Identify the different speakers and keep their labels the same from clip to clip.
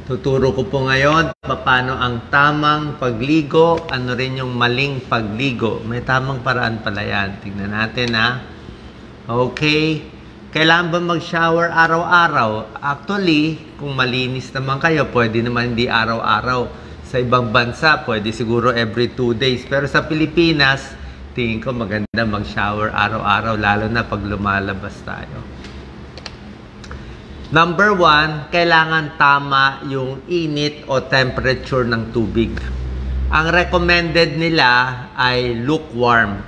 Speaker 1: Tuturo ko po ngayon paano ang tamang pagligo, ano rin yung maling pagligo. May tamang paraan pala yan. Tignan natin ha. Okay. Kailangan ba mag-shower araw-araw? Actually, kung malinis naman kayo, pwede naman hindi araw-araw. Sa ibang bansa, pwede siguro every 2 days. Pero sa Pilipinas, tingin ko maganda mag-shower araw-araw, lalo na pag lumalabas tayo. Number 1, kailangan tama yung init o temperature ng tubig. Ang recommended nila ay lukewarm.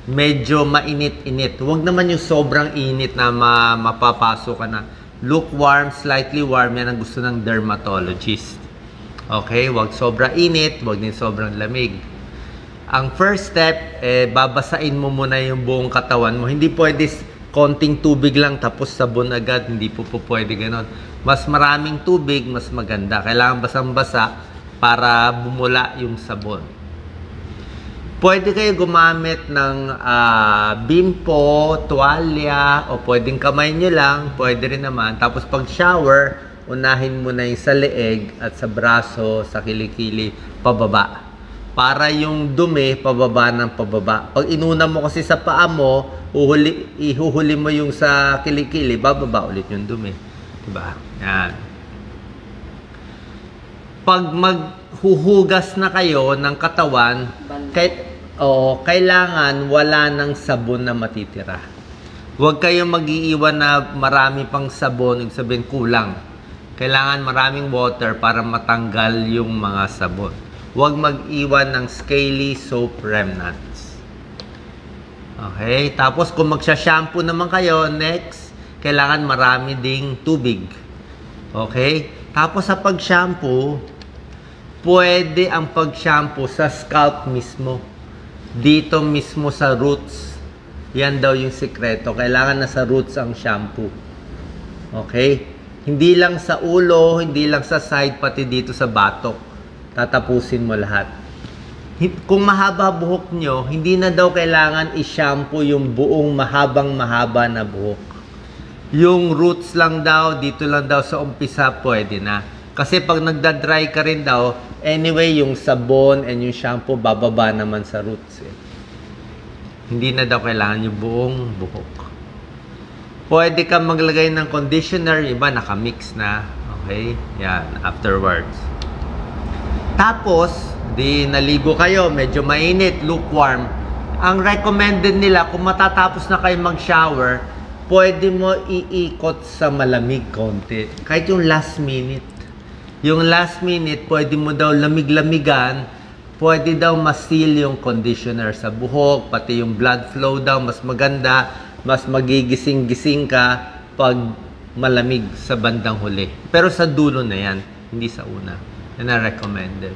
Speaker 1: Medyo mainit-init. Huwag naman yung sobrang init na mapapasok ka na. Lukewarm, slightly warm, yan ang gusto ng dermatologist. Okay? Huwag sobrang init, huwag din sobrang lamig. Ang first step, babasain mo muna yung buong katawan mo. Hindi pwede konting tubig lang tapos sabon agad. Hindi po pwede ganon. Mas maraming tubig, mas maganda. Kailangan basang-basa para bumula yung sabon. Pwede kayo gumamit ng bimpo, tuwalya, o pwedeng kamay nyo lang. Pwede rin naman. Tapos pag shower, unahin mo na yung sa leeg at sa braso, sa kilikili, pababa. Para yung dumi, pababa ng pababa. Pag inuna mo kasi sa paa mo, ihuhuli mo yung sa kilikili, bababa ulit yung dumi. Diba? Yan. Pag maghuhugas na kayo ng katawan, kailangan wala ng sabon na matitira. Huwag kayong mag-iiwan na marami pang sabon, ibig sabihin kulang. Kailangan maraming water para matanggal yung mga sabon. Huwag mag-iwan ng scaly soap remnants. Okay? Tapos kung magsha-shampoo naman kayo, next, kailangan marami ding tubig. Okay? Tapos sa pag-shampoo, pwede ang pag-shampoo sa scalp mismo. Dito mismo sa roots. Yan daw yung sikreto. Kailangan na sa roots ang shampoo. Okay? Hindi lang sa ulo, hindi lang sa side, pati dito sa batok. Tatapusin mo lahat. Kung mahaba buhok nyo, hindi na daw kailangan i-shampoo yung buong mahaba na buhok. Yung roots lang daw, dito lang daw sa umpisa, pwede na. Kasi pag nagda-dry ka rin daw, anyway, yung sabon and yung shampoo, bababa naman sa roots. Hindi na daw kailangan yung buong buhok. Pwede ka maglagay ng conditioner, iba nakamix na. Okay? Yan, afterwards. Tapos, di naligo kayo, medyo mainit, lukewarm. Ang recommended nila, kung matatapos na kayo mag-shower, pwede mo iikot sa malamig konti. Kahit yung last minute. Yung last minute, pwede mo daw lamig-lamigan, pwede daw ma-seal yung conditioner sa buhok, pati yung blood flow daw, mas maganda, mas magigising-gising ka pag malamig sa bandang huli. Pero sa dulo na yan, hindi sa una. Yan ang recommended.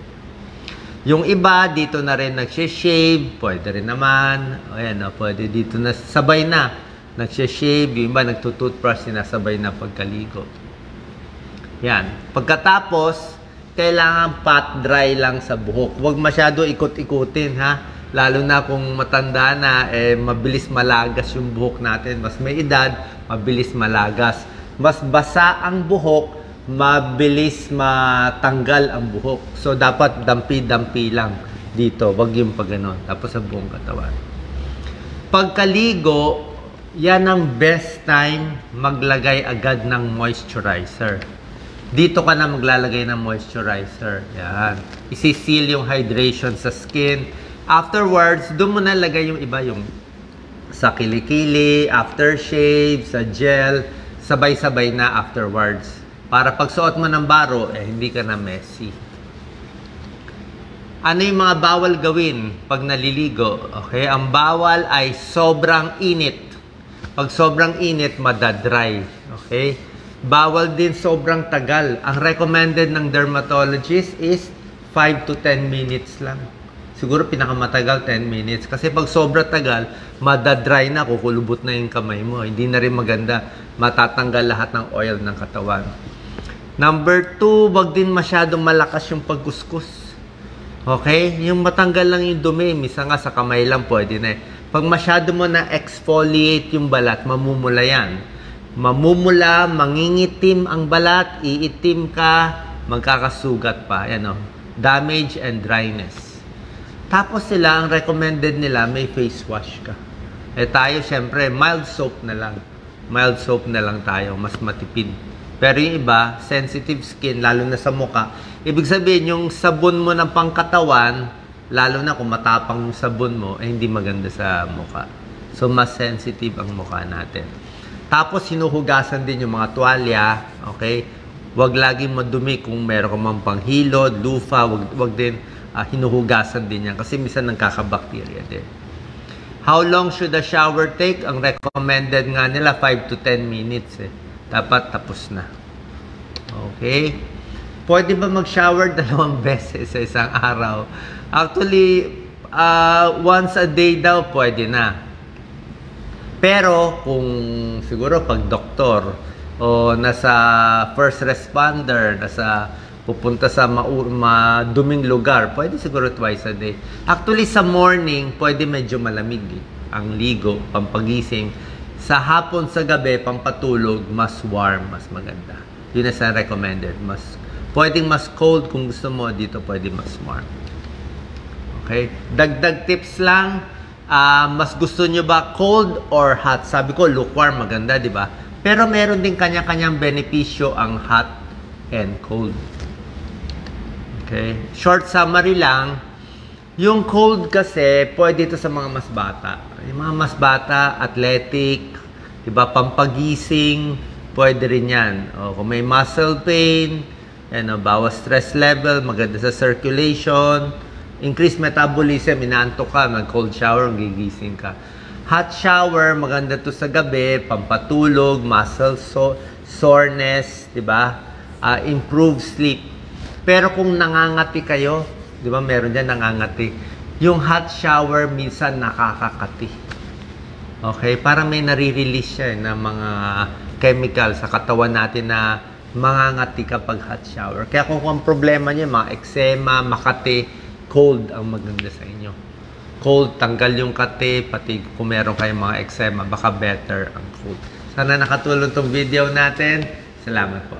Speaker 1: Yung iba, dito na rin nagsishave, pwede rin naman. Ayan, pwede dito na, sabay na. Nagsishave, yung iba nagtutoothbrush, sinasabay na pagkaligo. Yan. Pagkatapos, kailangan pat dry lang sa buhok. Huwag masyado ikot-ikutin, ha? Lalo na kung matanda na, mabilis malagas yung buhok natin. Mas may edad, mabilis malagas. Mas basa ang buhok, mabilis matanggal ang buhok. So, dapat dampi-dampi lang dito. Huwag yung pag ganon. Tapos sa buong katawan. Pagkaligo, yan ang best time maglagay agad ng moisturizer. Dito ka na maglalagay ng moisturizer. Yan. Isi-seal yung hydration sa skin. Afterwards, doon mo na lagay yung iba, yung sa kilikili, aftershave, sa gel, sabay-sabay na afterwards. Para pag suot mo ng baro, hindi ka na messy. Ano yung mga bawal gawin pag naliligo? Okay, ang bawal ay sobrang init. Pag sobrang init, madadry. Okay? Bawal din sobrang tagal. Ang recommended ng dermatologist is 5 to 10 minutes lang. Siguro pinakamatagal 10 minutes. Kasi pag sobra tagal, madadry na, kukulubot na yung kamay mo. Hindi na rin maganda. Matatanggal lahat ng oil ng katawan. Number 2, wag din masyadong malakas yung pagkuskus. Okay? Yung matanggal lang yung dumi. Misa nga sa kamay lang pwede na. Pag masyado mo na exfoliate yung balat, mamumula yan. Mamumula, mangingitim ang balat, iitim ka, magkakasugat pa. Yan o. Damage and dryness. Tapos sila, ang recommended nila, may face wash ka. Eh tayo, syempre, mild soap na lang. Mild soap na lang tayo, mas matipid. Pero yung iba, sensitive skin, lalo na sa muka. Ibig sabihin, yung sabon mo ng pangkatawan, lalo na kung matapang yung sabon mo, eh hindi maganda sa muka. So, mas sensitive ang mukha natin. Tapos, hinuhugasan din yung mga tuwalya, okay? Huwag laging madumi kung meron ka mang panghilod, lufa, wag din hinuhugasan din yan kasi minsan nagkakabakterya din. How long should a shower take? Ang recommended nga nila 5 to 10 minutes eh. Dapat tapos na. Okay? Pwede ba mag-shower 2 beses sa isang araw? Actually, once a day daw pwede na. Pero kung siguro pag doktor o nasa first responder, nasa pupunta sa maduming lugar, pwede siguro twice a day. Actually, sa morning, pwede medyo malamig ang ligo, pampagising. Sa hapon, sa gabi, pampatulog, mas warm, mas maganda. Yun na sa recommended. Pwedeng mas cold kung gusto mo, dito pwede mas warm. Okay? Dagdag tips lang, mas gusto nyo ba cold or hot? Sabi ko, lukewarm, maganda, di ba? Pero meron din kanya-kanyang benepisyo ang hot and cold. Okay? Short summary lang, yung cold kasi, pwede ito sa mga mas bata. Yung mga mas bata, athletic, diba, pampagising, pwede rin yan. O, kung may muscle pain, bawas stress level, maganda sa circulation, increase metabolism, inaantok ka, mag-cold shower, gigising ka. Hot shower, maganda to sa gabi, pampatulog, muscle soreness, diba? Improve sleep. Pero kung nangangati kayo, diba meron dyan nangangati, yung hot shower minsan nakakakati. Okay? Parang may nare-release siya na mga chemical sa katawan natin na mangangati kapag hot shower. Kaya kung ang problema niyo, mga eczema, makati, cold ang maganda sa inyo. Cold, tanggal yung kati, pati kung meron kayong mga eczema, baka better ang cold. Sana nakatulong tong video natin. Salamat po.